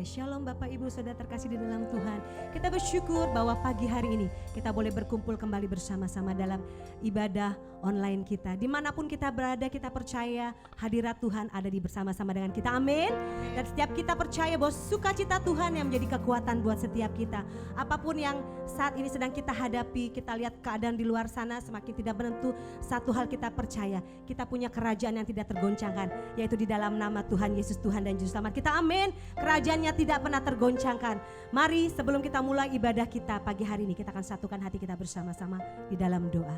Shalom Bapak Ibu Saudara terkasih di dalam Tuhan. Kita bersyukur bahwa pagi hari ini kita boleh berkumpul kembali bersama-sama dalam ibadah online kita. Dimanapun kita berada, kita percaya hadirat Tuhan ada di bersama-sama dengan kita. Amin. Dan setiap kita percaya bahwa sukacita Tuhan yang menjadi kekuatan buat setiap kita. Apapun yang saat ini sedang kita hadapi, kita lihat keadaan di luar sana semakin tidak menentu. Satu hal kita percaya, kita punya kerajaan yang tidak tergoncangkan, yaitu di dalam nama Tuhan Yesus, Tuhan dan Juru Selamat kita. Amin. Kerajaannya tidak pernah tergoncangkan. Mari sebelum kita mulai ibadah kita pagi hari ini, kita akan satukan hati kita bersama-sama di dalam doa.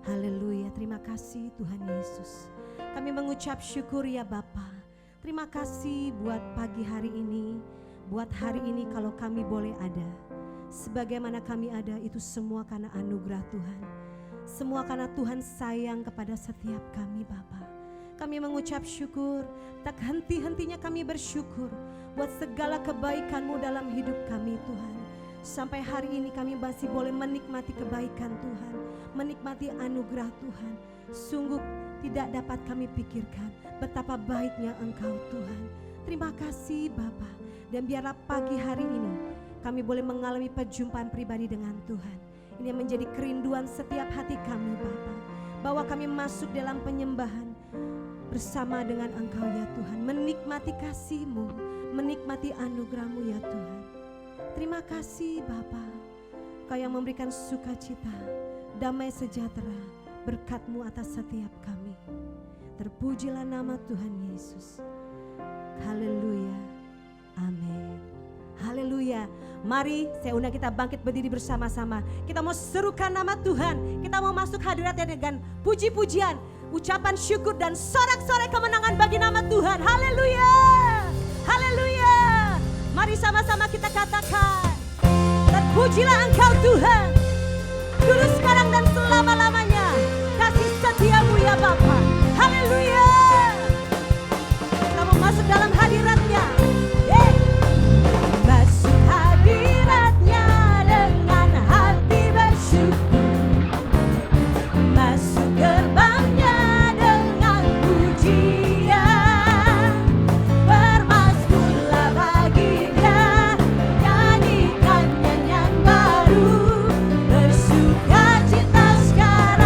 Haleluya, terima kasih Tuhan Yesus. Kami mengucap syukur ya Bapa. Terima kasih buat pagi hari ini, buat hari ini kalau kami boleh ada. Sebagaimana kami ada itu semua karena anugerah Tuhan. Semua karena Tuhan sayang kepada setiap kami Bapa. Kami mengucap syukur, tak henti-hentinya kami bersyukur buat segala kebaikan-Mu dalam hidup kami Tuhan. Sampai hari ini kami masih boleh menikmati kebaikan Tuhan, menikmati anugerah Tuhan. Sungguh tidak dapat kami pikirkan betapa baiknya Engkau Tuhan. Terima kasih Bapa. Dan biarlah pagi hari ini kami boleh mengalami perjumpaan pribadi dengan Tuhan. Ini yang menjadi kerinduan setiap hati kami Bapa, bahwa kami masuk dalam penyembahan bersama dengan Engkau ya Tuhan, menikmati kasih-Mu, menikmati anugerah-Mu ya Tuhan. Terima kasih Bapa, Kau yang memberikan sukacita, damai sejahtera, berkat-Mu atas setiap kami. Terpujilah nama Tuhan Yesus. Haleluya, amin. Haleluya. Mari saya undang kita bangkit berdiri bersama-sama. Kita mau serukan nama Tuhan. Kita mau masuk hadiratnya dengan puji-pujian, ucapan syukur dan sorak-sorai kemenangan bagi nama Tuhan. Haleluya. Haleluya. Mari sama-sama kita katakan, terpujilah Engkau Tuhan, dulu sekarang dan selama-lamanya. Kasih setia-Mu ya Bapa. Haleluya. Kita mau masuk dalam hadiratnya. Masuk hadiratnya dengan hati bersyukur, masuk gerbangnya dengan pujian, bermasmurlah bagi Dia, nyanyikan nyanyian baru, bersukacita sekarang.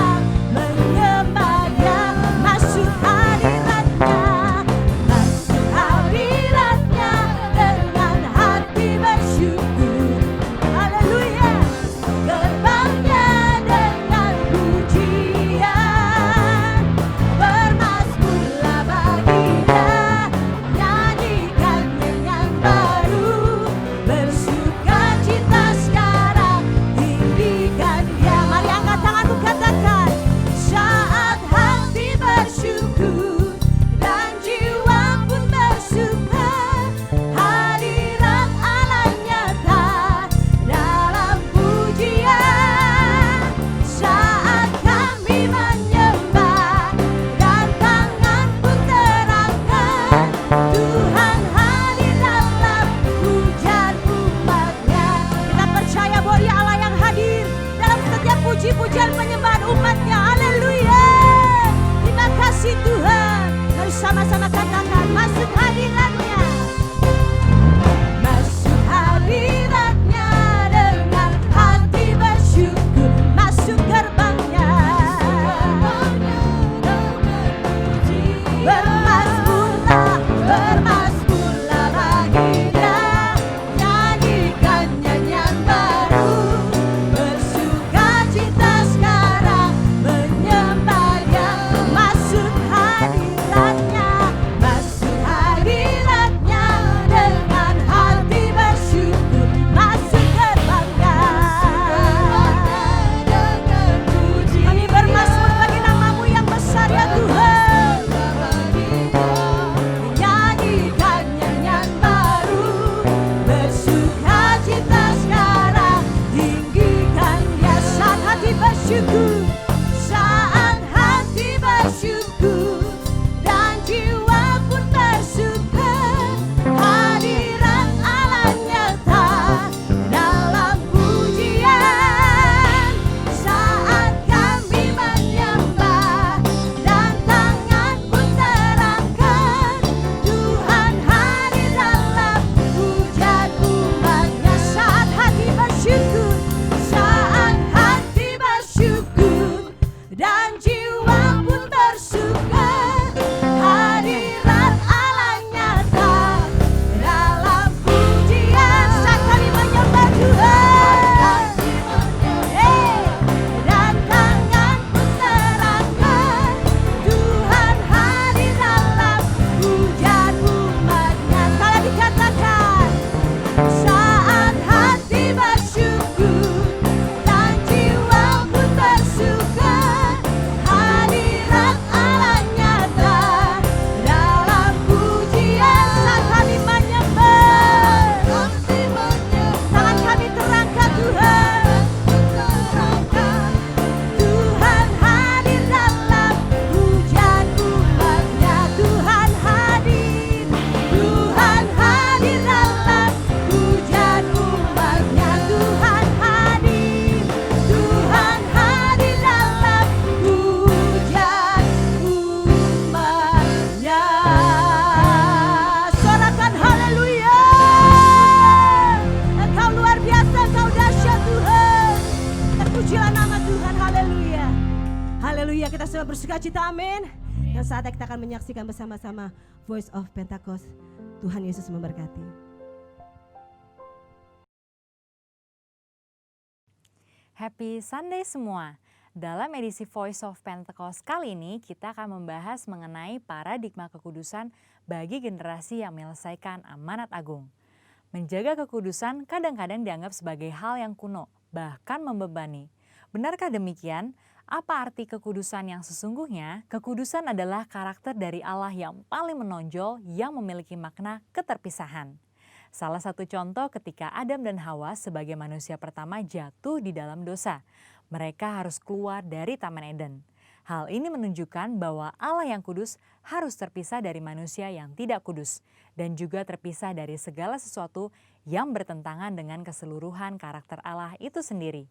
kita semua bersuka cita, amin. Dan saatnya kita akan menyaksikan bersama-sama Voice of Pentecost. Tuhan Yesus memberkati. Happy Sunday semua. Dalam edisi Voice of Pentecost kali ini kita akan membahas mengenai paradigma kekudusan bagi generasi yang menyelesaikan amanat agung. Menjaga kekudusan kadang-kadang dianggap sebagai hal yang kuno, bahkan membebani. Benarkah demikian? Apa arti kekudusan yang sesungguhnya? Kekudusan adalah karakter dari Allah yang paling menonjol yang memiliki makna keterpisahan. Salah satu contoh ketika Adam dan Hawa sebagai manusia pertama jatuh di dalam dosa. Mereka harus keluar dari Taman Eden. Hal ini menunjukkan bahwa Allah yang kudus harus terpisah dari manusia yang tidak kudus dan juga terpisah dari segala sesuatu yang bertentangan dengan keseluruhan karakter Allah itu sendiri.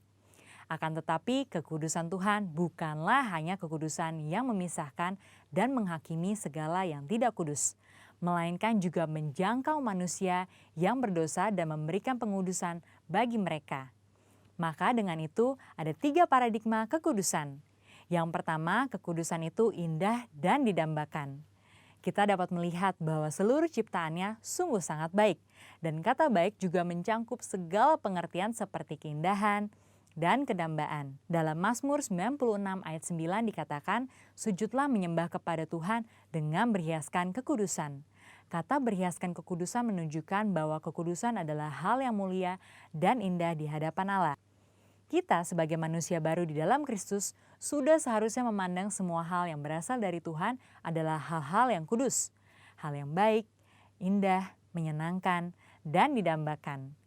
Akan tetapi kekudusan Tuhan bukanlah hanya kekudusan yang memisahkan dan menghakimi segala yang tidak kudus, melainkan juga menjangkau manusia yang berdosa dan memberikan pengudusan bagi mereka. Maka dengan itu ada 3 paradigma kekudusan. Yang pertama, kekudusan itu indah dan didambakan. Kita dapat melihat bahwa seluruh ciptaannya sungguh sangat baik. Dan kata baik juga mencangkup segala pengertian seperti keindahan dan kedambaan. Dalam Mazmur 96 ayat 9 dikatakan, sujudlah menyembah kepada Tuhan dengan berhiaskan kekudusan. Kata berhiaskan kekudusan menunjukkan bahwa kekudusan adalah hal yang mulia dan indah di hadapan Allah. Kita sebagai manusia baru di dalam Kristus sudah seharusnya memandang semua hal yang berasal dari Tuhan adalah hal-hal yang kudus, hal yang baik, indah, menyenangkan, dan didambakan.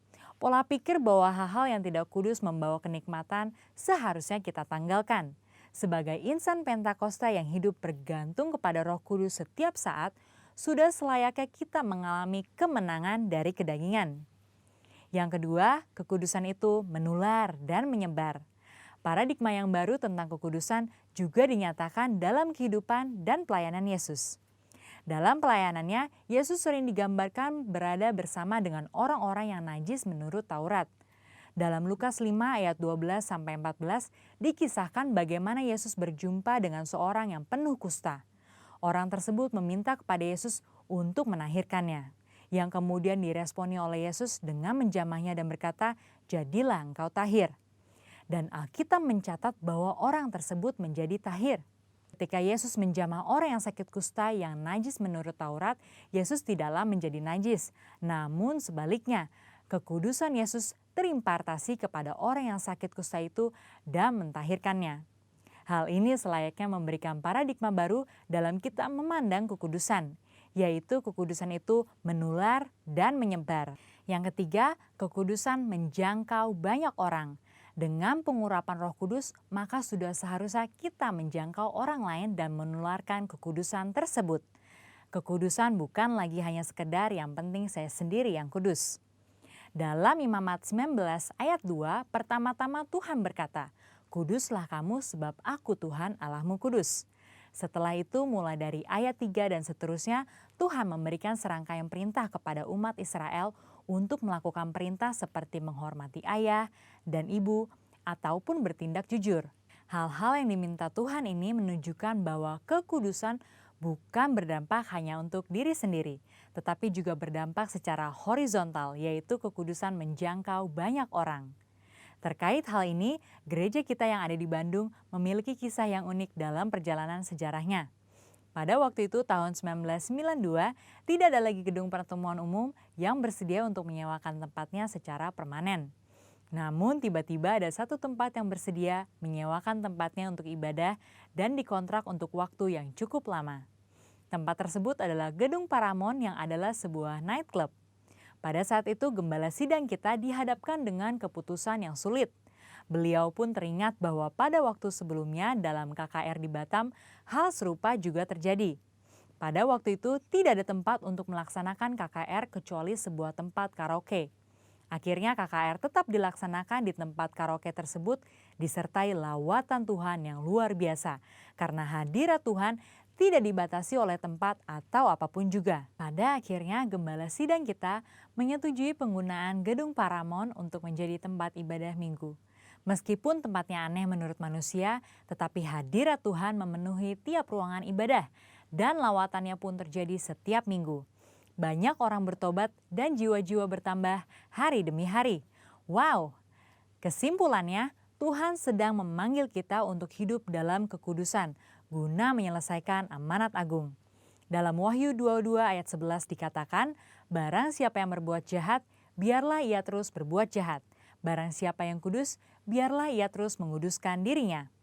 Pola pikir bahwa hal-hal yang tidak kudus membawa kenikmatan seharusnya kita tanggalkan. Sebagai insan Pentakosta yang hidup bergantung kepada Roh Kudus setiap saat, sudah selayaknya kita mengalami kemenangan dari kedagingan. Yang kedua, kekudusan itu menular dan menyebar. Paradigma yang baru tentang kekudusan juga dinyatakan dalam kehidupan dan pelayanan Yesus. Dalam pelayanannya, Yesus sering digambarkan berada bersama dengan orang-orang yang najis menurut Taurat. Dalam Lukas 5 ayat 12-14 dikisahkan bagaimana Yesus berjumpa dengan seorang yang penuh kusta. Orang tersebut meminta kepada Yesus untuk menahirkannya, yang kemudian diresponi oleh Yesus dengan menjamahnya dan berkata, "Jadilah engkau tahir." Dan Alkitab mencatat bahwa orang tersebut menjadi tahir. Ketika Yesus menjamah orang yang sakit kusta yang najis menurut Taurat, Yesus tidaklah menjadi najis. Namun sebaliknya, kekudusan Yesus terimpartasi kepada orang yang sakit kusta itu dan mentahirkannya. Hal ini selayaknya memberikan paradigma baru dalam kita memandang kekudusan, yaitu kekudusan itu menular dan menyebar. Yang ketiga, kekudusan menjangkau banyak orang. Dengan pengurapan Roh Kudus, maka sudah seharusnya kita menjangkau orang lain dan menularkan kekudusan tersebut. Kekudusan bukan lagi hanya sekedar yang penting saya sendiri yang kudus. Dalam Imamat 19 ayat 2, pertama-tama Tuhan berkata, "Kuduslah kamu sebab aku Tuhan Allahmu kudus." Setelah itu mulai dari ayat 3 dan seterusnya, Tuhan memberikan serangkaian perintah kepada umat Israel untuk melakukan perintah seperti menghormati ayah dan ibu ataupun bertindak jujur. Hal-hal yang diminta Tuhan ini menunjukkan bahwa kekudusan bukan berdampak hanya untuk diri sendiri, tetapi juga berdampak secara horizontal, yaitu kekudusan menjangkau banyak orang. Terkait hal ini, gereja kita yang ada di Bandung memiliki kisah yang unik dalam perjalanan sejarahnya. Pada waktu itu tahun 1992, tidak ada lagi gedung pertemuan umum yang bersedia untuk menyewakan tempatnya secara permanen. Namun tiba-tiba ada satu tempat yang bersedia menyewakan tempatnya untuk ibadah dan dikontrak untuk waktu yang cukup lama. Tempat tersebut adalah Gedung Paramount yang adalah sebuah nightclub. Pada saat itu gembala sidang kita dihadapkan dengan keputusan yang sulit. Beliau pun teringat bahwa pada waktu sebelumnya dalam KKR di Batam, hal serupa juga terjadi. Pada waktu itu tidak ada tempat untuk melaksanakan KKR kecuali sebuah tempat karaoke. Akhirnya KKR tetap dilaksanakan di tempat karaoke tersebut disertai lawatan Tuhan yang luar biasa. Karena hadirat Tuhan tidak dibatasi oleh tempat atau apapun juga. Pada akhirnya gembala sidang kita menyetujui penggunaan Gedung Paramount untuk menjadi tempat ibadah minggu. Meskipun tempatnya aneh menurut manusia, tetapi hadirat Tuhan memenuhi tiap ruangan ibadah dan lawatannya pun terjadi setiap minggu. Banyak orang bertobat dan jiwa-jiwa bertambah hari demi hari. Wow! Kesimpulannya, Tuhan sedang memanggil kita untuk hidup dalam kekudusan guna menyelesaikan amanat agung. Dalam Wahyu 22 ayat 11 dikatakan, barang siapa yang berbuat jahat, biarlah ia terus berbuat jahat. Barang siapa yang kudus, biarlah ia terus menguduskan dirinya.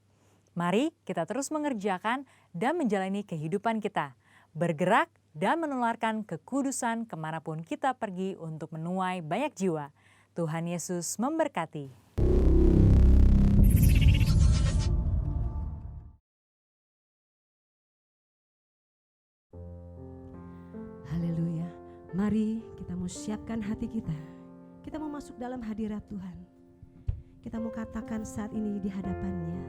Mari kita terus mengerjakan dan menjalani kehidupan kita, bergerak dan menularkan kekudusan kemanapun kita pergi untuk menuai banyak jiwa. Tuhan Yesus memberkati. Haleluya. Mari kita mau siapkan hati kita. Kita mau masuk dalam hadirat Tuhan. Kita mau katakan saat ini di hadapannya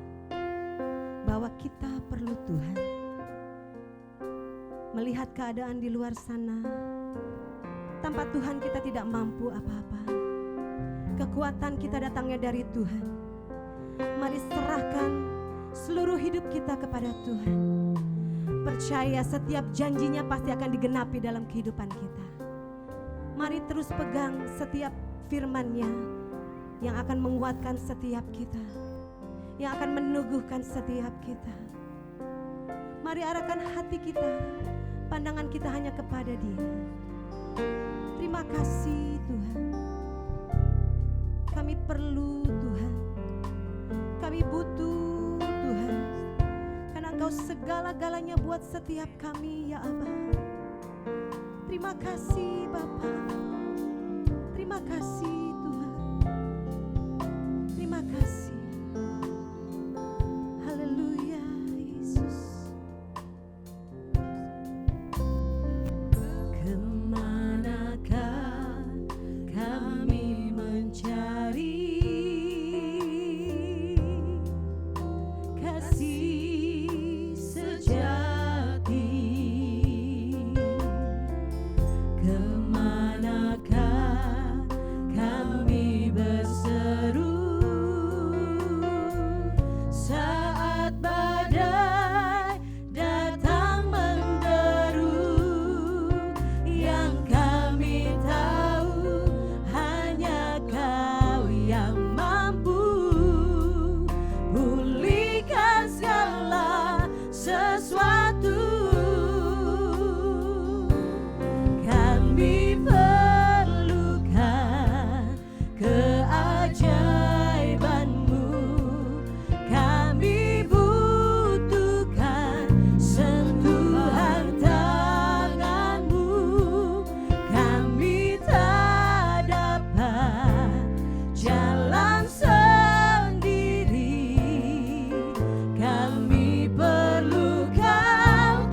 bahwa kita perlu Tuhan. Melihat keadaan di luar sana, tanpa Tuhan kita tidak mampu apa-apa. Kekuatan kita datangnya dari Tuhan. Mari serahkan seluruh hidup kita kepada Tuhan. Percaya setiap janjinya pasti akan digenapi dalam kehidupan kita. Mari terus pegang setiap firman-Nya yang akan menguatkan setiap kita, yang akan meneguhkan setiap kita. Mari arahkan hati kita, pandangan kita hanya kepada Dia. Terima kasih Tuhan. Kami perlu Tuhan. Kami butuh Tuhan. Karena Engkau segala-galanya buat setiap kami ya Aba. Terima kasih Bapa. Terima kasih Tuhan. Terima kasih. Haleluya Yesus. Kemanakah kami mencari kasih sejati? Kemanakah kami berseru saat badai datang menderu? Yang kami tahu hanya Kau yang mampu pulihkan segala sesuatu. Kami perlukan keajaiban-Mu. Kami butuhkan sentuhan tangan-Mu. Kami tak dapat jalan sendiri. Kami perlu Kau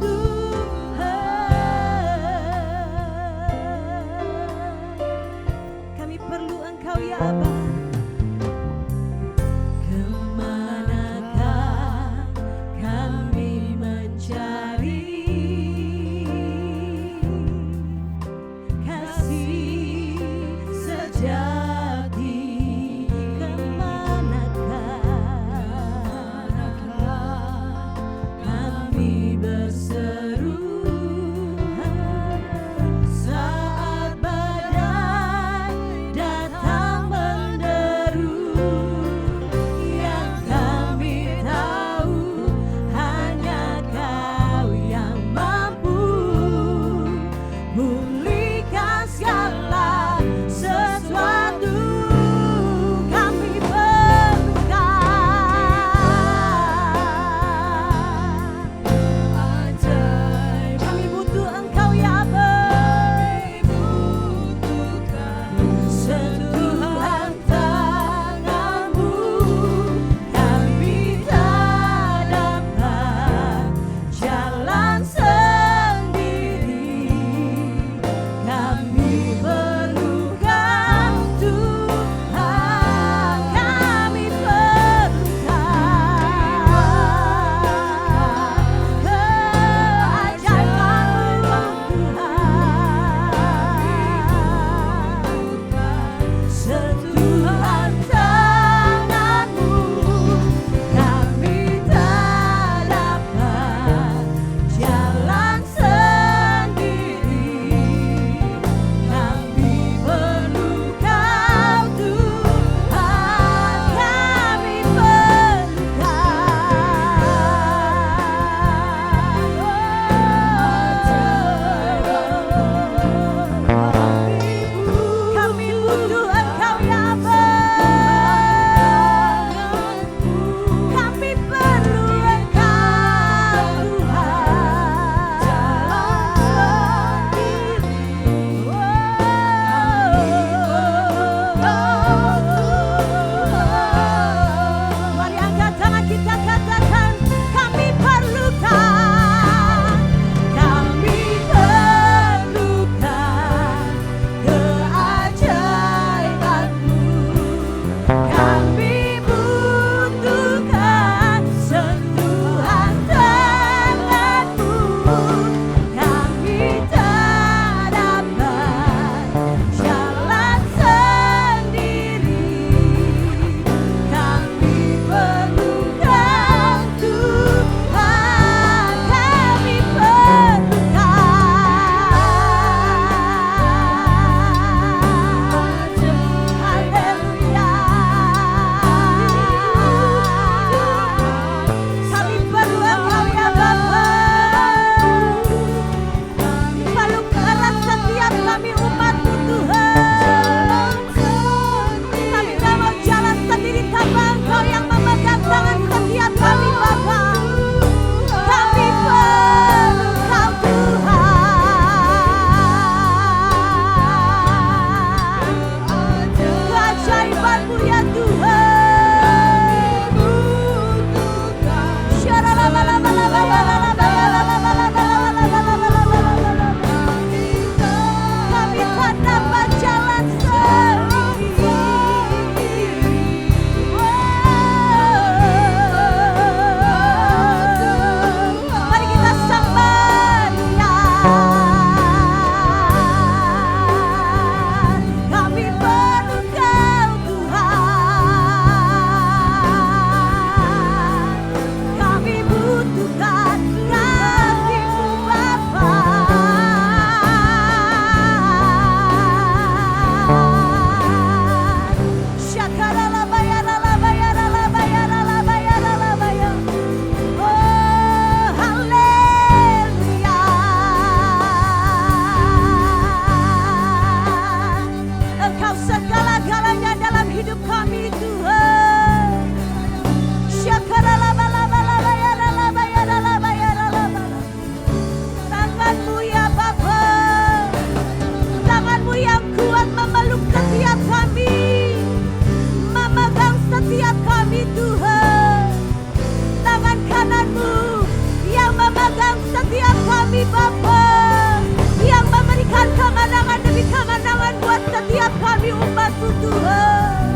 aku Tuhan.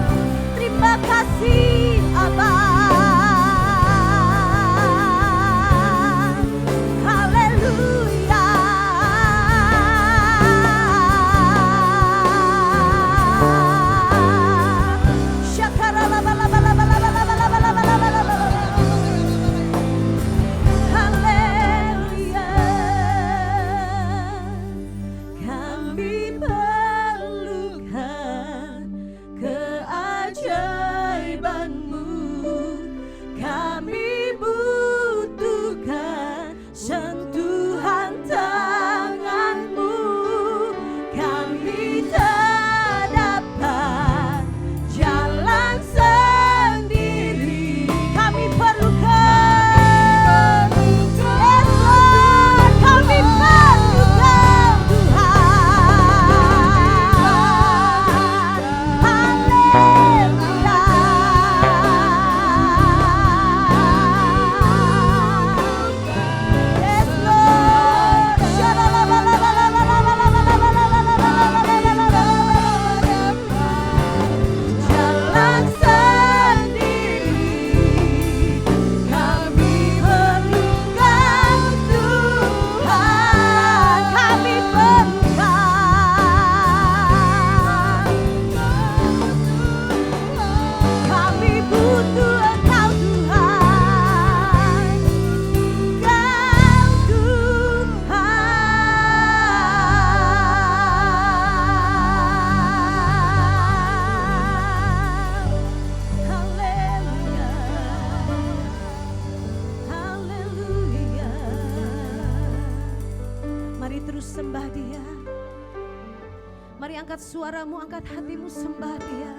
Terima kasih Abah. Haleluya. Haleluya. Kami perlukan keajaiban-Mu. Kami butuhkan sentuhan tangan-Mu. Kami tak dapat jalan sendiri. Kami perlukan, yes Lord, kami perlukan Tuhan. Haleluya. Yes Lord. Jalan sendiri kami perlukan Tuhan. Kami perlukan. Kami butuh Engkau Tuhan. Engkau Tuhan. Haleluya. Haleluya. Mari terus sembah Dia. Mari angkat suaramu, angkat hatimu, sembah Dia.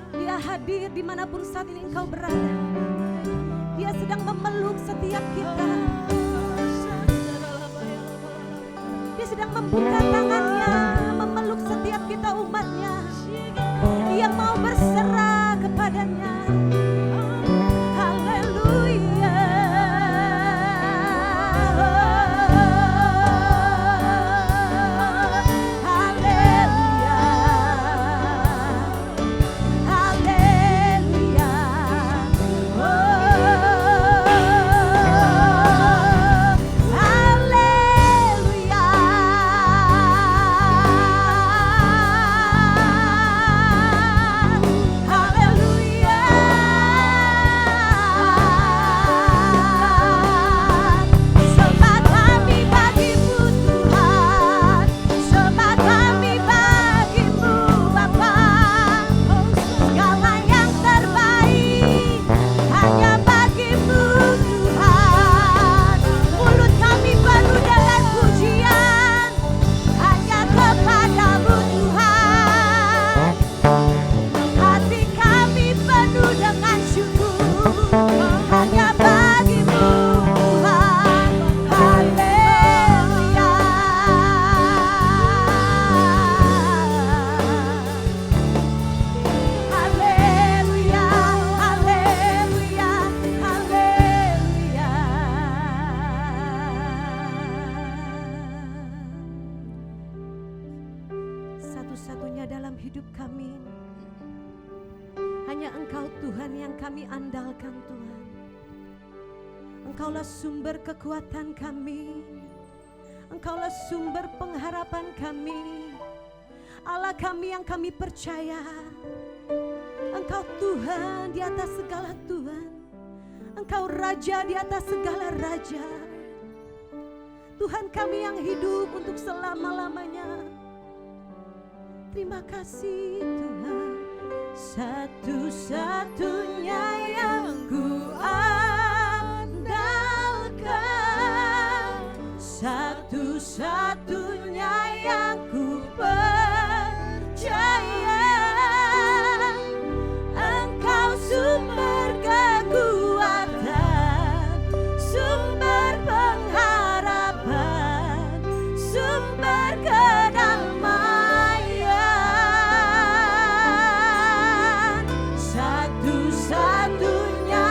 Dia hadir dimanapun saat ini engkau berada. Dia sedang memeluk setiap kita. Dia sedang membuka tangannya, memeluk setiap kita umatnya. Dia mau berserah kepadanya. Haleluya. Haleluya. Haleluya. Haleluya. Haleluya. Sembah kami bagimu Tuhan, sembah kami bagimu Bapa. Segala yang terbaik hanya bagimu Tuhan. Mulut kami penuh dengan pujian hanya kepadamu Tuhan. Hati kami penuh dengan syukur hanya bagimu Tuhan. Haleluya. Haleluya. Haleluya. Haleluya. Satu-satunya dalam hidup kami hanya Engkau Tuhan yang kami andalkan Tuhan. Engkaulah sumber kekuatan kami. Engkaulah sumber pengharapan kami. Allah kami yang kami percaya. Engkau Tuhan di atas segala Tuhan. Engkau Raja di atas segala Raja. Tuhan kami yang hidup untuk selama-lamanya. Terima kasih Tuhan. Satu-satunya yang ku andalkan, satu-satunya yang ku percaya. Engkau sumber kekuatan, sumber pengharapan, sumber kedamaian. Satu-satunya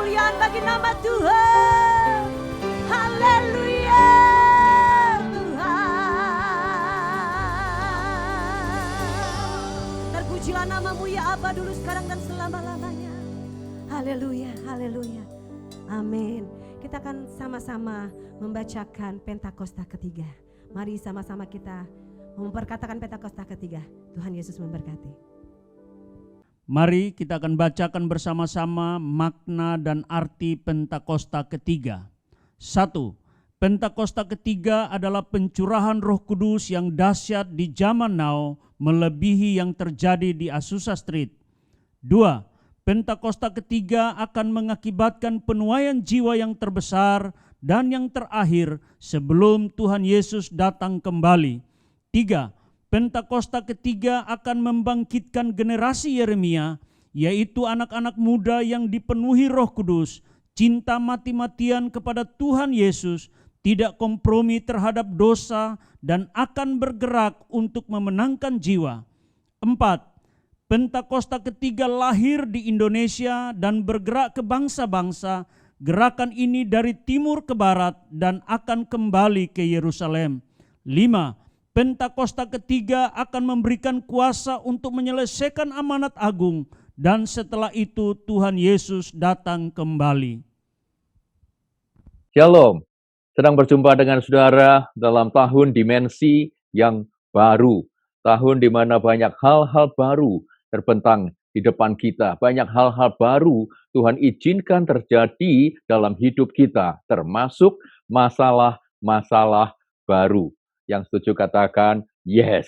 kemuliaan bagi nama Tuhan. Haleluya Tuhan. Terpujilah namamu ya Aba dulu sekarang dan selama-lamanya. Haleluya, haleluya. Amin. Kita akan sama-sama membacakan Pentakosta ketiga. Mari sama-sama kita memperkatakan Pentakosta ketiga. Tuhan Yesus memberkati. Mari kita akan bacakan bersama-sama makna dan arti Pentakosta ketiga. 1. Pentakosta ketiga adalah pencurahan Roh Kudus yang dahsyat di zaman now melebihi yang terjadi di Azusa Street. 2. Pentakosta ketiga akan mengakibatkan penuaian jiwa yang terbesar dan yang terakhir sebelum Tuhan Yesus datang kembali. 3. Pentakosta ketiga akan membangkitkan generasi Yeremia, yaitu anak-anak muda yang dipenuhi Roh Kudus, cinta mati-matian kepada Tuhan Yesus, tidak kompromi terhadap dosa, dan akan bergerak untuk memenangkan jiwa. 4. Pentakosta ketiga lahir di Indonesia dan bergerak ke bangsa-bangsa. Gerakan ini dari timur ke barat dan akan kembali ke Yerusalem. 5. Pentakosta ketiga akan memberikan kuasa untuk menyelesaikan amanat agung dan setelah itu Tuhan Yesus datang kembali. Shalom, sedang berjumpa dengan saudara dalam tahun dimensi yang baru. Tahun di mana banyak hal-hal baru terbentang di depan kita. Banyak hal-hal baru Tuhan izinkan terjadi dalam hidup kita, termasuk masalah-masalah baru. Yang setuju katakan, yes,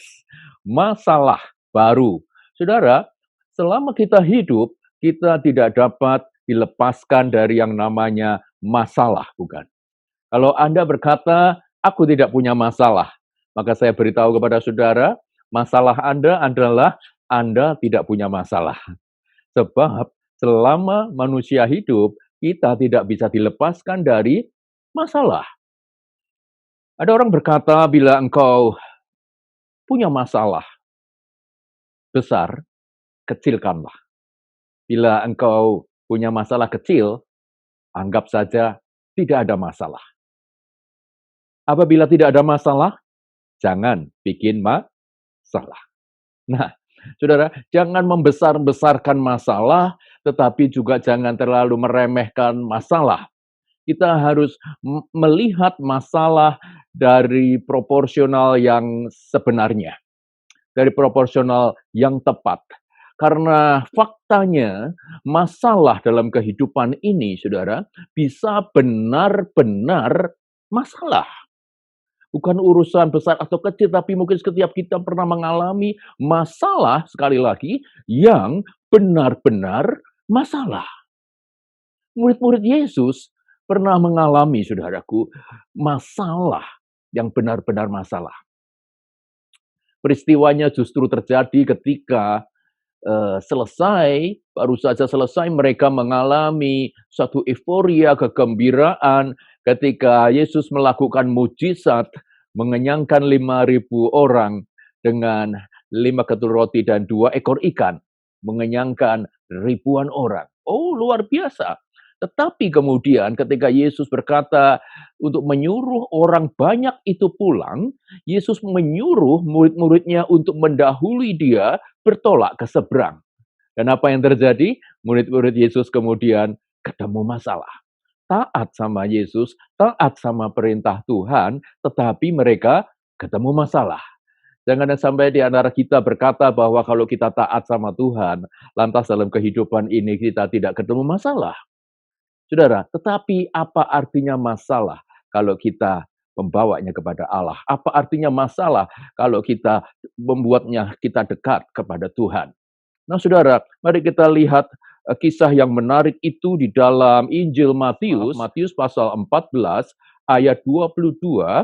masalah baru. Saudara, selama kita hidup, kita tidak dapat dilepaskan dari yang namanya masalah, bukan? Kalau Anda berkata, aku tidak punya masalah, maka saya beritahu kepada saudara, masalah Anda adalah Anda tidak punya masalah. Sebab selama manusia hidup, kita tidak bisa dilepaskan dari masalah. Ada orang berkata, bila engkau punya masalah besar, kecilkanlah. Bila engkau punya masalah kecil, anggap saja tidak ada masalah. Apabila tidak ada masalah, jangan bikin masalah. Nah, saudara, jangan membesar-besarkan masalah, tetapi juga jangan terlalu meremehkan masalah. Kita harus melihat masalah dari proporsional yang sebenarnya, dari proporsional yang tepat. Karena faktanya masalah dalam kehidupan ini, saudara, bisa benar-benar masalah. Bukan urusan besar atau kecil, tapi mungkin setiap kita pernah mengalami masalah, sekali lagi, yang benar-benar masalah. Murid-murid Yesus pernah mengalami, saudaraku, masalah yang benar-benar masalah. Peristiwanya justru terjadi ketika baru saja selesai mereka mengalami satu euforia, kegembiraan ketika Yesus melakukan mujizat mengenyangkan 5.000 orang dengan 5 ketul roti dan 2 ekor ikan, mengenyangkan ribuan orang. Oh, luar biasa. Tetapi kemudian ketika Yesus berkata untuk menyuruh orang banyak itu pulang, Yesus menyuruh murid-muridnya untuk mendahului dia bertolak ke seberang. Dan apa yang terjadi? Murid-murid Yesus kemudian ketemu masalah. Taat sama Yesus, taat sama perintah Tuhan, tetapi mereka ketemu masalah. Jangan sampai di antara kita berkata bahwa kalau kita taat sama Tuhan, lantas dalam kehidupan ini kita tidak ketemu masalah. Saudara, tetapi apa artinya masalah kalau kita membawanya kepada Allah? Apa artinya masalah kalau kita membuatnya kita dekat kepada Tuhan? Nah, saudara, mari kita lihat kisah yang menarik itu di dalam Injil Matius, Matius pasal 14 ayat 22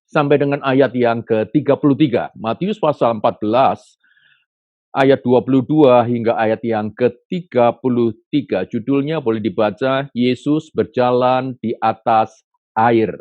sampai dengan ayat yang ke-33. Matius pasal 14 ayat 22 hingga ayat yang ke-33. Judulnya boleh dibaca, Yesus berjalan di atas air.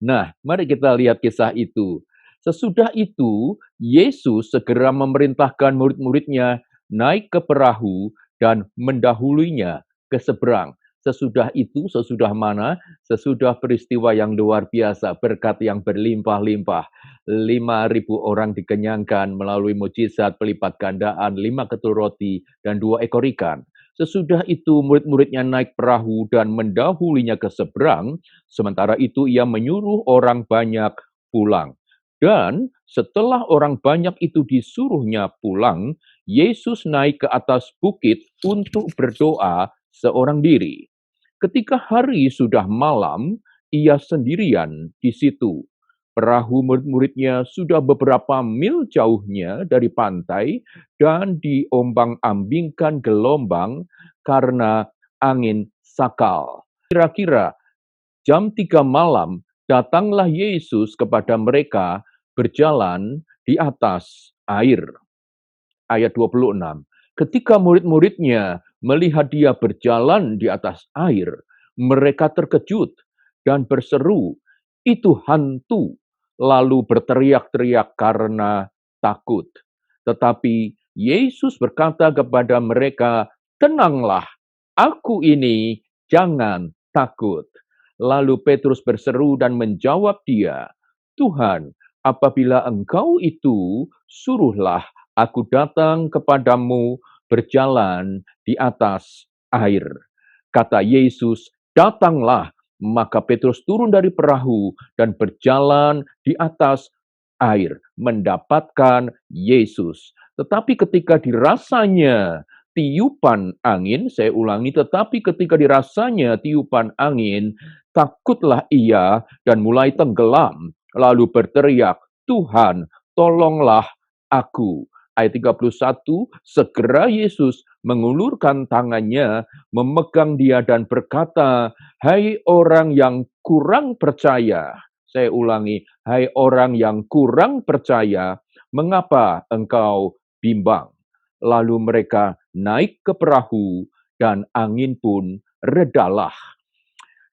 Nah, mari kita lihat kisah itu. Sesudah itu, Yesus segera memerintahkan murid-muridnya naik ke perahu dan mendahulunya ke seberang. Sesudah itu, sesudah mana? Sesudah peristiwa yang luar biasa, berkat yang berlimpah-limpah. 5.000 orang dikenyangkan melalui mujizat pelipat gandaan, 5 ketul roti, dan 2 ekor ikan. Sesudah itu murid-muridnya naik perahu dan mendahulinya ke seberang, sementara itu ia menyuruh orang banyak pulang. Dan setelah orang banyak itu disuruhnya pulang, Yesus naik ke atas bukit untuk berdoa seorang diri. Ketika hari sudah malam, ia sendirian di situ. Perahu murid-muridnya sudah beberapa mil jauhnya dari pantai dan diombang-ambingkan gelombang karena angin sakal. Kira-kira jam 3 malam, datanglah Yesus kepada mereka berjalan di atas air. Ayat 26. Ketika murid-muridnya melihat dia berjalan di atas air, mereka terkejut dan berseru, "Itu hantu!" Lalu berteriak-teriak karena takut. Tetapi Yesus berkata kepada mereka, "Tenanglah, aku ini, jangan takut." Lalu Petrus berseru dan menjawab dia, "Tuhan, apabila Engkau itu, suruhlah aku datang kepadamu berjalan di atas air." Kata Yesus, "Datanglah." Maka Petrus turun dari perahu dan berjalan di atas air, mendapatkan Yesus. Tetapi ketika dirasanya tiupan angin, saya ulangi, tetapi ketika dirasanya tiupan angin, takutlah ia dan mulai tenggelam, lalu berteriak, "Tuhan, tolonglah aku." Ayat 31, segera Yesus mengulurkan tangannya, memegang dia dan berkata, "Hai orang yang kurang percaya." Saya ulangi, "Hai orang yang kurang percaya, mengapa engkau bimbang?" Lalu mereka naik ke perahu dan angin pun redalah.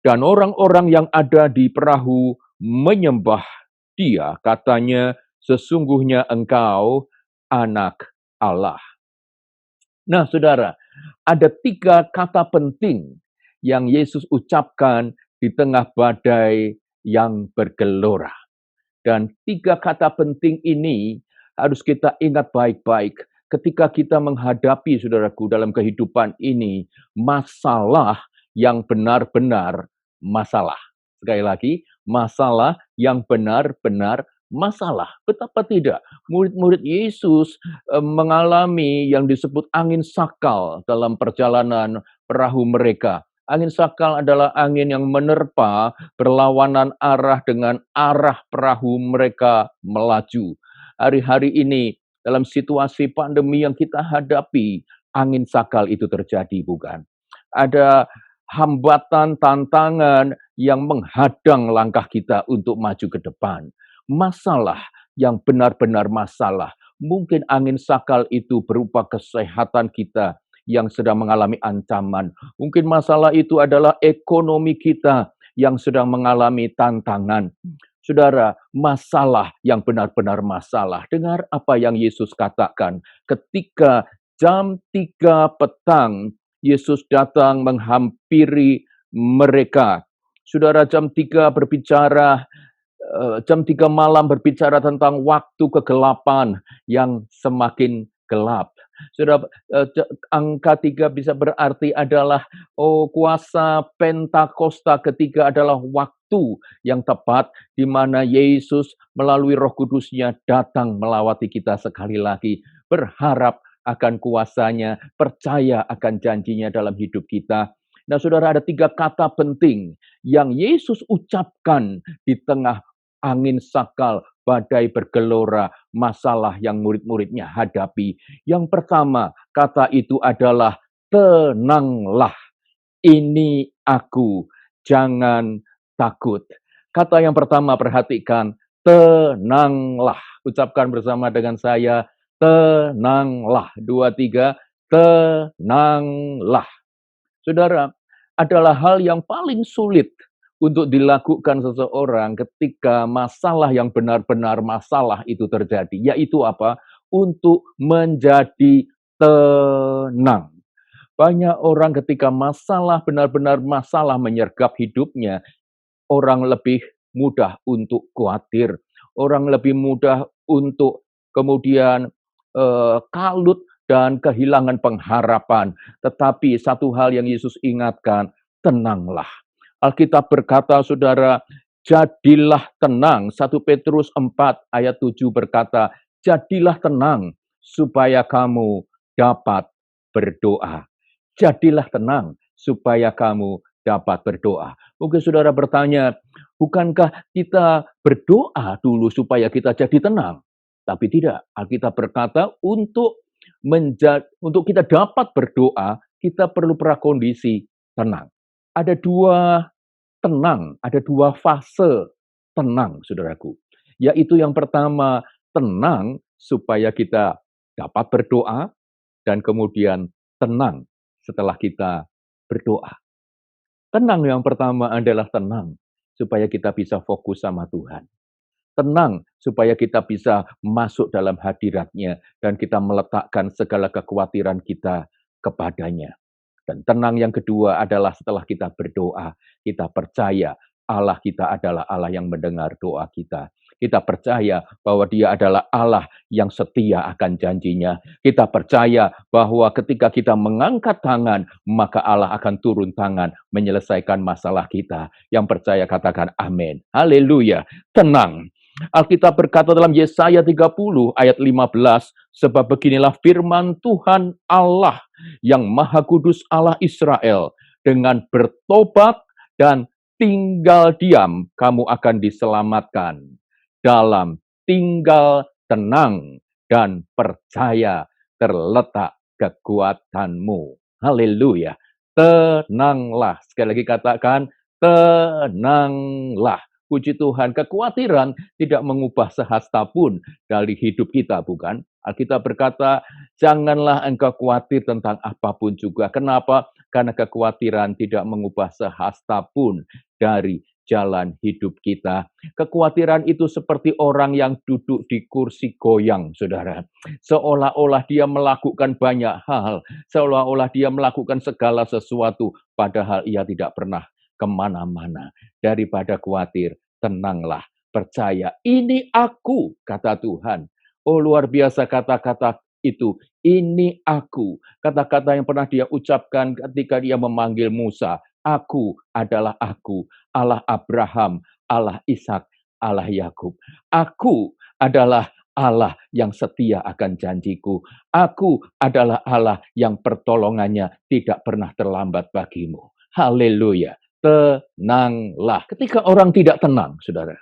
Dan orang-orang yang ada di perahu menyembah dia, katanya, "Sesungguhnya engkau Anak Allah." Nah, saudara, ada 3 kata penting yang Yesus ucapkan di tengah badai yang bergelora. Dan 3 kata penting ini harus kita ingat baik-baik ketika kita menghadapi, saudaraku, dalam kehidupan ini, masalah yang benar-benar masalah. Sekali lagi, masalah yang benar-benar masalah. Betapa tidak murid-murid Yesus mengalami yang disebut angin sakal dalam perjalanan perahu mereka. Angin sakal adalah angin yang menerpa berlawanan arah dengan arah perahu mereka melaju. Hari-hari ini dalam situasi pandemi yang kita hadapi, angin sakal itu terjadi, bukan? Ada hambatan, tantangan yang menghadang langkah kita untuk maju ke depan. Masalah yang benar-benar masalah. Mungkin angin sakal itu berupa kesehatan kita yang sedang mengalami ancaman. Mungkin masalah itu adalah ekonomi kita yang sedang mengalami tantangan. Saudara, masalah yang benar-benar masalah. Dengar apa yang Yesus katakan. Ketika jam 3 petang, Yesus datang menghampiri mereka. Saudara, jam 3 malam berbicara tentang waktu kegelapan yang semakin gelap. Sudah, angka 3 bisa berarti adalah kuasa Pentakosta ketiga adalah waktu yang tepat di mana Yesus melalui Roh Kudus-Nya datang melawati kita sekali lagi. Berharap akan kuasanya, percaya akan janjinya dalam hidup kita. Nah, saudara, ada 3 kata penting yang Yesus ucapkan di tengah angin sakal, badai bergelora, masalah yang murid-muridnya hadapi. Yang pertama, kata itu adalah tenanglah. Ini aku, jangan takut. Kata yang pertama, perhatikan, tenanglah. Ucapkan bersama dengan saya, tenanglah. 2, 3, tenanglah. Saudara, adalah hal yang paling sulit untuk dilakukan seseorang ketika masalah yang benar-benar masalah itu terjadi. Yaitu apa? Untuk menjadi tenang. Banyak orang ketika masalah, benar-benar masalah menyergap hidupnya, orang lebih mudah untuk khawatir, orang lebih mudah untuk kemudian kalut dan kehilangan pengharapan. Tetapi satu hal yang Yesus ingatkan, tenanglah. Alkitab berkata, saudara, jadilah tenang. 1 Petrus 4 ayat 7 berkata, jadilah tenang supaya kamu dapat berdoa. Jadilah tenang supaya kamu dapat berdoa. Mungkin saudara bertanya, bukankah kita berdoa dulu supaya kita jadi tenang? Tapi tidak, Alkitab berkata untuk kita dapat berdoa, kita perlu prakondisi tenang. Ada dua tenang, ada dua fase tenang, saudaraku. Yaitu yang pertama, tenang supaya kita dapat berdoa, dan kemudian tenang setelah kita berdoa. Tenang yang pertama adalah tenang supaya kita bisa fokus sama Tuhan. Tenang supaya kita bisa masuk dalam hadirat-Nya dan kita meletakkan segala kekhawatiran kita kepadanya. Dan tenang yang kedua adalah setelah kita berdoa, kita percaya Allah kita adalah Allah yang mendengar doa kita. Kita percaya bahwa Dia adalah Allah yang setia akan janjinya. Kita percaya bahwa ketika kita mengangkat tangan, maka Allah akan turun tangan menyelesaikan masalah kita. Yang percaya katakan amin. Haleluya. Tenang. Alkitab berkata dalam Yesaya 30 ayat 15, sebab beginilah firman Tuhan Allah yang Maha Kudus Allah Israel, dengan bertobat dan tinggal diam, kamu akan diselamatkan. Dalam tinggal tenang dan percaya terletak kekuatanmu. Haleluya. Tenanglah. Sekali lagi katakan, tenanglah. Puji Tuhan, kekhawatiran tidak mengubah sehasta pun dari hidup kita, bukan? Alkitab berkata, janganlah engkau khawatir tentang apapun juga. Kenapa? Karena kekhawatiran tidak mengubah sehasta pun dari jalan hidup kita. Kekhawatiran itu seperti orang yang duduk di kursi goyang, saudara. Seolah-olah dia melakukan banyak hal. Seolah-olah dia melakukan segala sesuatu. Padahal ia tidak pernah kemana-mana. Daripada khawatir, tenanglah, percaya. Ini aku, kata Tuhan. Oh, luar biasa kata-kata itu. Ini aku. Kata-kata yang pernah dia ucapkan ketika dia memanggil Musa. Aku adalah aku. Allah Abraham, Allah Ishak, Allah Yakub. Aku adalah Allah yang setia akan janjiku. Aku adalah Allah yang pertolongannya tidak pernah terlambat bagimu. Haleluya. Tenanglah. Ketika orang tidak tenang, saudara,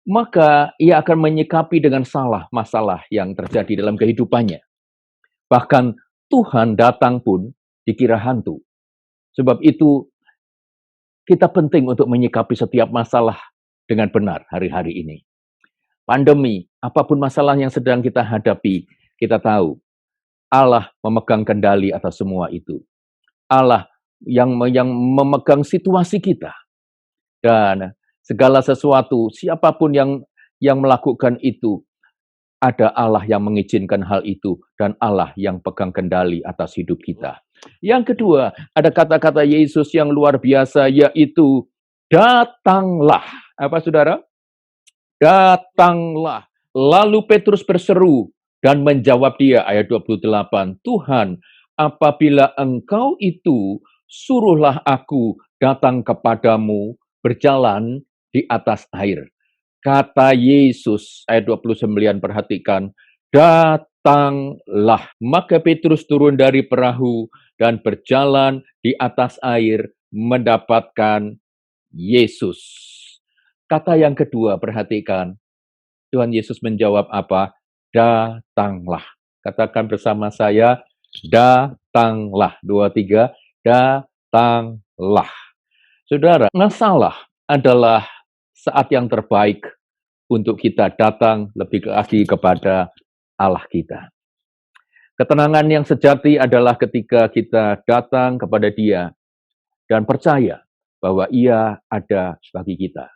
maka ia akan menyikapi dengan salah masalah yang terjadi dalam kehidupannya. Bahkan Tuhan datang pun dikira hantu. Sebab itu, kita penting untuk menyikapi setiap masalah dengan benar hari-hari ini. Pandemi, apapun masalah yang sedang kita hadapi, kita tahu Allah memegang kendali atas semua itu. Allah yang memegang situasi kita. Dan segala sesuatu, siapapun yang melakukan itu, ada Allah yang mengizinkan hal itu, dan Allah yang pegang kendali atas hidup kita. Yang kedua, ada kata-kata Yesus yang luar biasa, yaitu datanglah. Apa saudara? Datanglah. Lalu Petrus berseru dan menjawab dia, ayat 28, Tuhan, apabila engkau itu, suruhlah aku datang kepadamu berjalan di atas air. Kata Yesus, ayat 29, perhatikan, datanglah. Maka Petrus turun dari perahu dan berjalan di atas air mendapatkan Yesus. Kata yang kedua, perhatikan. Tuhan Yesus menjawab apa? Datanglah. Katakan bersama saya, datanglah. 2, 3, datanglah. Saudara, masalah adalah saat yang terbaik untuk kita datang lebih lagi kepada Allah kita. Ketenangan yang sejati adalah ketika kita datang kepada Dia dan percaya bahwa Ia ada bagi kita.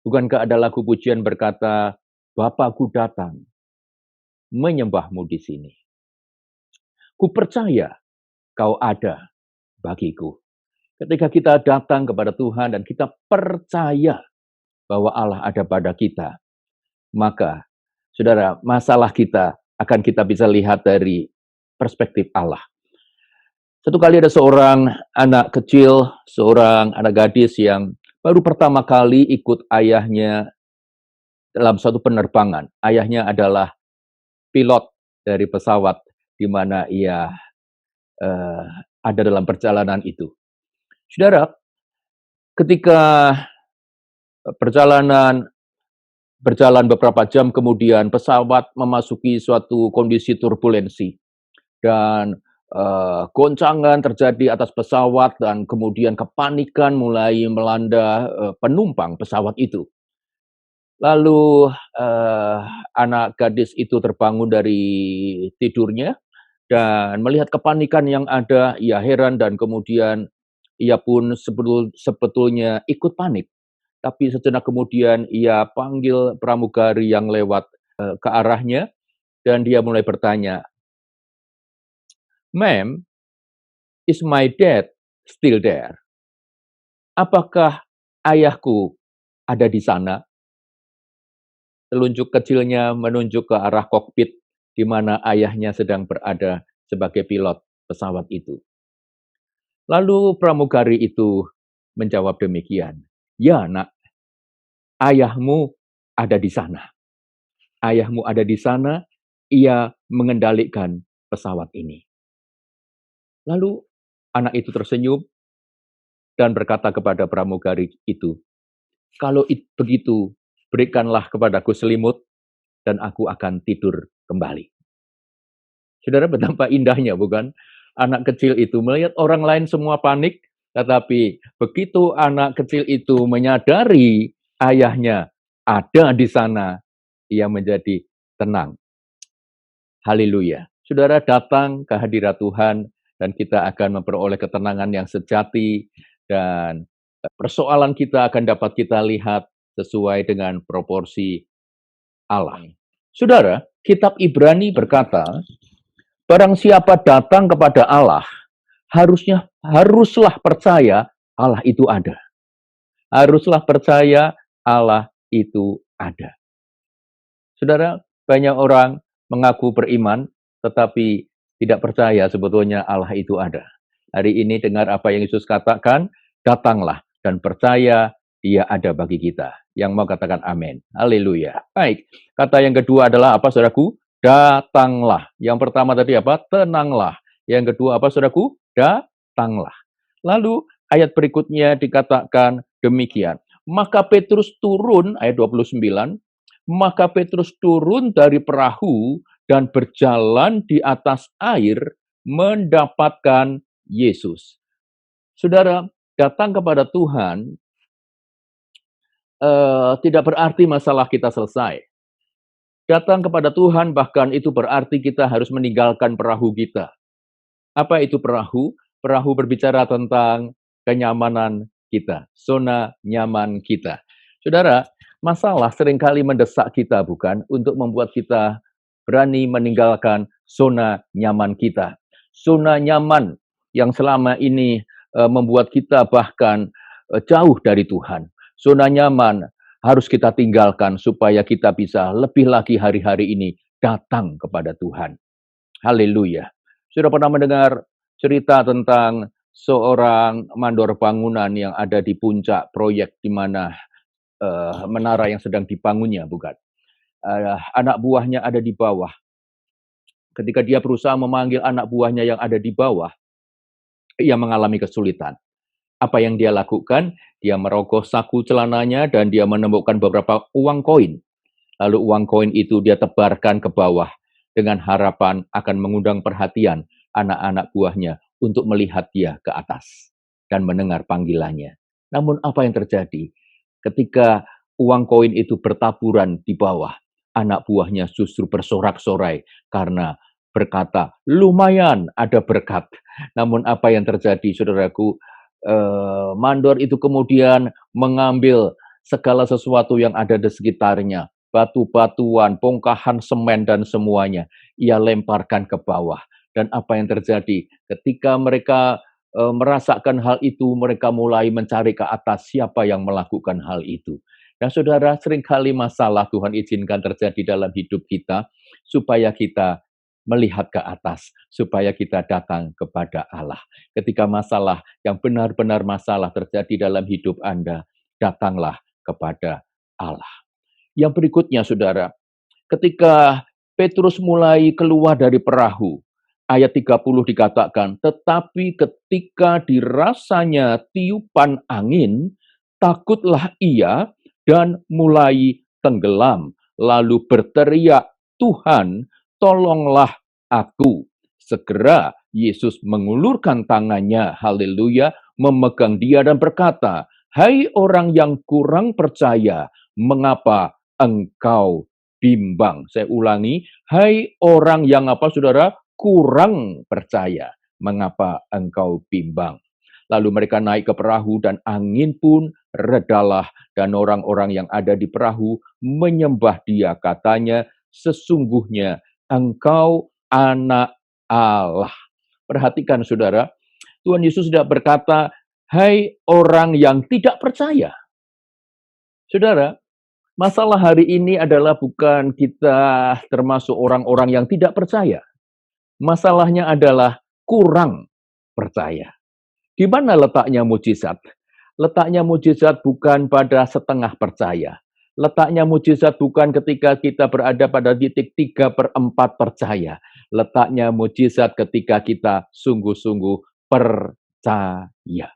Bukankah ada lagu pujian berkata, Bapakku datang, menyembahmu di sini. Ku percaya Kau ada bagiku. Ketika kita datang kepada Tuhan dan kita percaya bahwa Allah ada pada kita, maka saudara, masalah kita akan kita bisa lihat dari perspektif Allah. Satu kali ada seorang anak kecil, seorang anak gadis yang baru pertama kali ikut ayahnya dalam suatu penerbangan. Ayahnya adalah pilot dari pesawat di mana ia ada dalam perjalanan itu. Saudara, ketika perjalanan berjalan beberapa jam kemudian, pesawat memasuki suatu kondisi turbulensi. Dan goncangan terjadi atas pesawat dan kemudian kepanikan mulai melanda penumpang pesawat itu. Lalu anak gadis itu terbangun dari tidurnya dan melihat kepanikan yang ada, ia heran dan kemudian ia pun sebetulnya ikut panik. Tapi sejenak kemudian ia panggil pramugari yang lewat ke arahnya dan dia mulai bertanya, "Ma'am, is my dad still there?" Apakah ayahku ada di sana? Telunjuk kecilnya menunjuk ke arah kokpit di mana ayahnya sedang berada sebagai pilot pesawat itu. Lalu pramugari itu menjawab demikian, "Ya, Nak, ayahmu ada di sana. Ayahmu ada di sana, ia mengendalikan pesawat ini." Lalu anak itu tersenyum dan berkata kepada pramugari itu, "Kalau begitu, berikanlah kepadaku selimut dan aku akan tidur kembali." Saudara, betapa indahnya bukan? Anak kecil itu melihat orang lain semua panik, tetapi begitu anak kecil itu menyadari ayahnya ada di sana, ia menjadi tenang. Haleluya. Saudara, datang ke hadirat Tuhan dan kita akan memperoleh ketenangan yang sejati dan persoalan kita akan dapat kita lihat sesuai dengan proporsi Allah. Saudara, kitab Ibrani berkata, barang siapa datang kepada Allah, haruslah percaya Allah itu ada. Haruslah percaya Allah itu ada. Saudara, banyak orang mengaku beriman, tetapi tidak percaya sebetulnya Allah itu ada. Hari ini dengar apa yang Yesus katakan, datanglah dan percaya Dia ada bagi kita. Yang mau katakan amin. Haleluya. Baik, kata yang kedua adalah apa, saudaraku? Datanglah. Yang pertama tadi apa? Tenanglah. Yang kedua apa, saudaraku? Datanglah. Lalu ayat berikutnya dikatakan demikian. Maka Petrus turun, ayat 29, maka Petrus turun dari perahu dan berjalan di atas air mendapatkan Yesus. Saudara, datang kepada Tuhan tidak berarti masalah kita selesai. Datang kepada Tuhan bahkan itu berarti kita harus meninggalkan perahu kita. Apa itu perahu? Perahu berbicara tentang kenyamanan kita, zona nyaman kita. Saudara, masalah seringkali mendesak kita bukan untuk membuat kita berani meninggalkan zona nyaman kita. Zona nyaman yang selama ini membuat kita bahkan jauh dari Tuhan. Zona nyaman harus kita tinggalkan supaya kita bisa lebih lagi hari-hari ini datang kepada Tuhan. Haleluya. Sudah pernah mendengar cerita tentang seorang mandor bangunan yang ada di puncak proyek di mana menara yang sedang dibangunnya, bukan? Anak buahnya ada di bawah. Ketika dia berusaha memanggil anak buahnya yang ada di bawah, ia mengalami kesulitan. Apa yang dia lakukan? Dia merogoh saku celananya dan dia menemukan beberapa uang koin. Lalu uang koin itu dia tebarkan ke bawah dengan harapan akan mengundang perhatian anak-anak buahnya untuk melihat dia ke atas dan mendengar panggilannya. Namun apa yang terjadi? Ketika uang koin itu bertaburan di bawah, anak buahnya justru bersorak-sorai karena berkata, lumayan ada berkat. Namun apa yang terjadi, saudaraku? Mandor itu kemudian mengambil segala sesuatu yang ada di sekitarnya, batu-batuan, bongkahan semen dan semuanya. Ia lemparkan ke bawah. Dan apa yang terjadi? Ketika mereka merasakan hal itu, mereka mulai mencari ke atas siapa yang melakukan hal itu. Nah, saudara, seringkali masalah Tuhan izinkan terjadi dalam hidup kita, supaya kita melihat ke atas, supaya kita datang kepada Allah. Ketika masalah yang benar-benar masalah terjadi dalam hidup Anda, datanglah kepada Allah. Yang berikutnya, saudara, ketika Petrus mulai keluar dari perahu, ayat 30 dikatakan, tetapi ketika dirasanya tiupan angin, takutlah ia dan mulai tenggelam, lalu berteriak, Tuhan, tolonglah aku. Segera Yesus mengulurkan tangannya, haleluya, memegang dia dan berkata, hai orang yang kurang percaya, mengapa engkau bimbang? Saya ulangi, hai orang yang apa saudara? Kurang percaya, mengapa engkau bimbang? Lalu mereka naik ke perahu dan angin pun redalah, dan orang-orang yang ada di perahu menyembah dia. Katanya, sesungguhnya engkau anak Allah. Perhatikan saudara, Tuhan Yesus tidak berkata, hai orang yang tidak percaya. Saudara, masalah hari ini adalah bukan kita termasuk orang-orang yang tidak percaya. Masalahnya adalah kurang percaya. Di mana letaknya mujizat? Letaknya mujizat bukan pada setengah percaya. Letaknya mujizat bukan ketika kita berada pada titik 3/4 percaya. Letaknya mujizat ketika kita sungguh-sungguh percaya.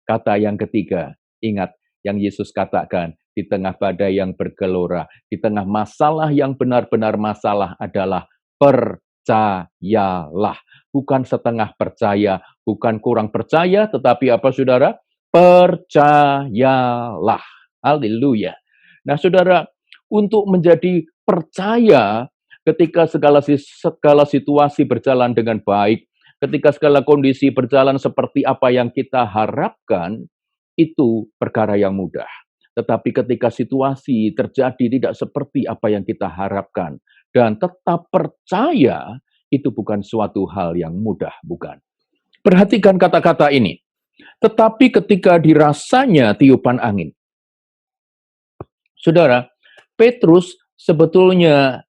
Kata yang ketiga, ingat yang Yesus katakan, di tengah badai yang bergelora, di tengah masalah yang benar-benar masalah adalah percayalah. Bukan setengah percaya, bukan kurang percaya, tetapi apa saudara? Percayalah. Haleluya. Nah saudara, untuk menjadi percaya ketika segala situasi berjalan dengan baik, ketika segala kondisi berjalan seperti apa yang kita harapkan, itu perkara yang mudah. Tetapi ketika situasi terjadi tidak seperti apa yang kita harapkan, dan tetap percaya, itu bukan suatu hal yang mudah, bukan. Perhatikan kata-kata ini. Tetapi ketika dirasanya tiupan angin. Saudara, Petrus sebetulnya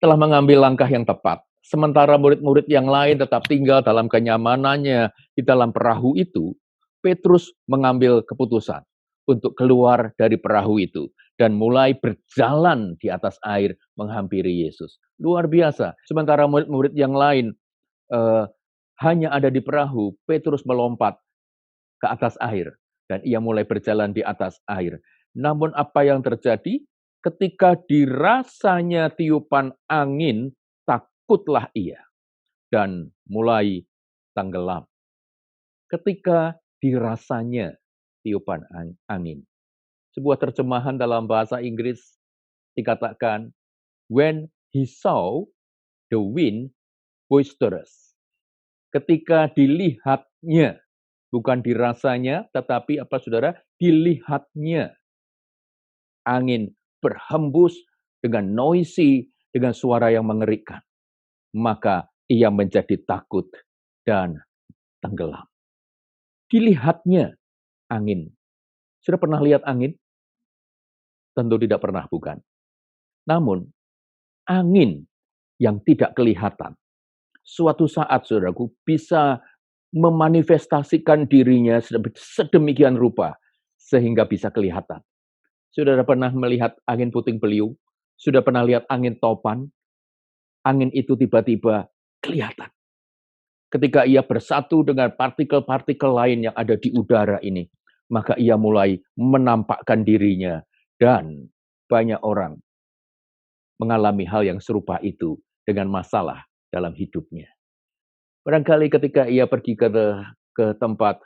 telah mengambil langkah yang tepat. Sementara murid-murid yang lain tetap tinggal dalam kenyamanannya di dalam perahu itu, Petrus mengambil keputusan untuk keluar dari perahu itu dan mulai berjalan di atas air menghampiri Yesus. Luar biasa. Sementara murid-murid yang lain hanya ada di perahu, Petrus melompat ke atas air dan ia mulai berjalan di atas air. Namun apa yang terjadi? Ketika dirasanya tiupan angin, takutlah ia dan mulai tenggelam. Ketika dirasanya tiupan angin. Sebuah terjemahan dalam bahasa Inggris dikatakan, when he saw the wind boisterous. Ketika dilihatnya, bukan dirasanya, tetapi apa saudara? Dilihatnya. Angin berhembus dengan noisy, dengan suara yang mengerikan. Maka ia menjadi takut dan tenggelam. Dilihatnya angin. Sudah pernah lihat angin? Tentu tidak pernah, bukan? Namun, angin yang tidak kelihatan, suatu saat, saudaraku, bisa memanifestasikan dirinya sedemikian rupa, sehingga bisa kelihatan. Saudara pernah melihat angin puting beliung? Sudah pernah lihat angin topan? Angin itu tiba-tiba kelihatan. Ketika ia bersatu dengan partikel-partikel lain yang ada di udara ini, maka ia mulai menampakkan dirinya. Dan banyak orang mengalami hal yang serupa itu dengan masalah dalam hidupnya. Barangkali ketika ia pergi ke tempat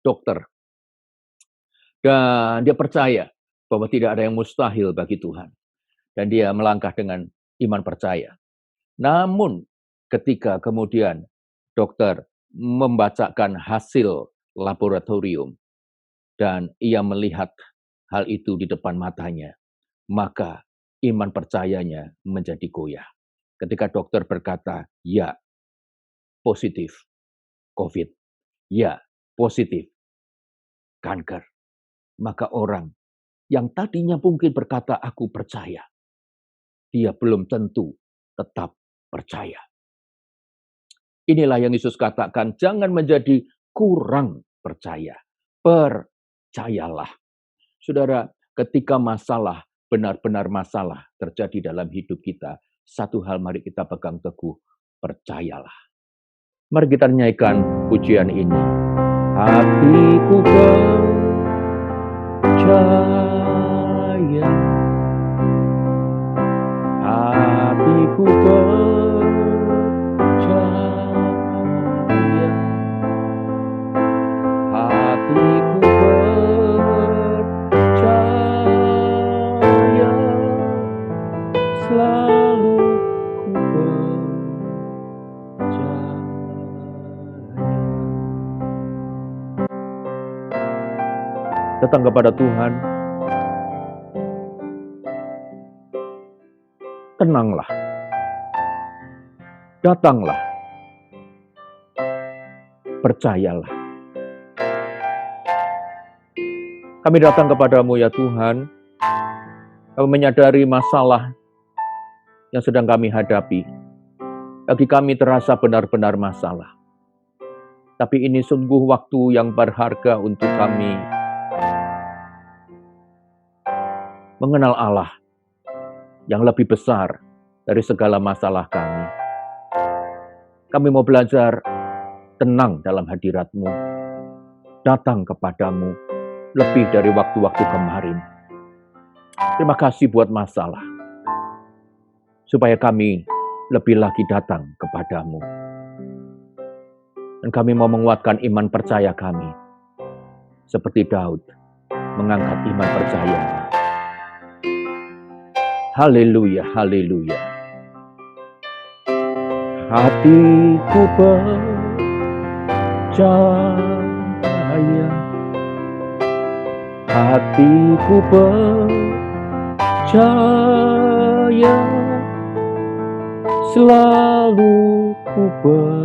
dokter, dan dia percaya bahwa tidak ada yang mustahil bagi Tuhan. Dan dia melangkah dengan iman percaya. Namun ketika kemudian dokter membacakan hasil laboratorium dan ia melihat hal itu di depan matanya, maka iman percayanya menjadi goyah. ketika dokter berkata, ya, positif COVID, ya, positif kanker. Maka orang yang tadinya mungkin berkata, aku percaya, dia belum tentu tetap percaya. Inilah yang Yesus katakan, jangan menjadi kurang percaya. Percayalah. Saudara, ketika masalah, benar-benar masalah terjadi dalam hidup kita, satu hal mari kita pegang teguh, percayalah. Mari kita nyanyikan pujian ini. Hatiku percaya, hatiku percaya, hatiku percaya, selalu ku percaya. Datang kepada Tuhan, tenanglah, datanglah, percayalah. Kami datang kepadamu ya Tuhan, kami menyadari masalah yang sedang kami hadapi. Bagi kami terasa benar-benar masalah. Tapi ini sungguh waktu yang berharga untuk kami mengenal Allah yang lebih besar dari segala masalah kami. Kami mau belajar tenang dalam hadirat-Mu, datang kepadamu lebih dari waktu-waktu kemarin. Terima kasih buat masalah, supaya kami lebih lagi datang kepadamu. Dan kami mau menguatkan iman percaya kami, seperti Daud mengangkat iman percayanya. Haleluya, haleluya. Hatiku percaya, hatiku percaya, selalu ku percaya.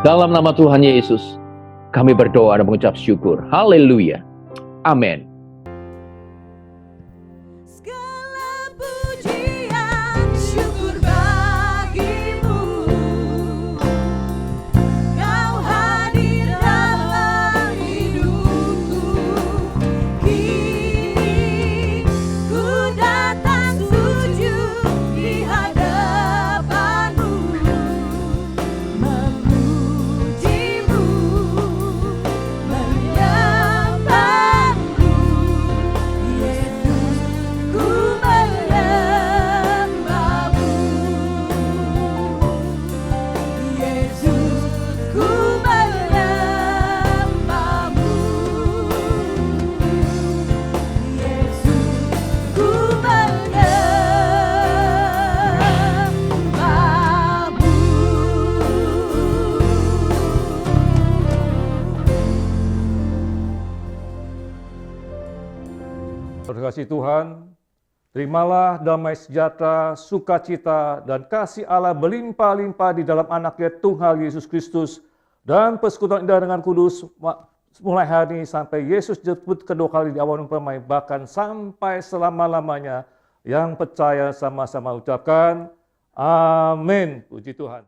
Dalam nama Tuhan Yesus, kami berdoa dan mengucap syukur. Haleluya. Amin. Segala pujian syukur bagimu, Kau hadir dalam hidupku. Kini ku datang sujud di hadapanmu, memujimu, menyembahmu. Yesus, ku menyembahmu. Yesus, ku menyembahmu. Yesus, ku menyembahmu. Terima kasih Tuhan, terimalah damai sejahtera, sukacita, dan kasih Allah berlimpah-limpah di dalam anaknya Tuhan Yesus Kristus, dan persekutuan indah dengan kudus, mulai hari ini sampai Yesus jemput kedua kali di awan permai, bahkan sampai selama-lamanya. Yang percaya sama-sama ucapkan, amin. Puji Tuhan.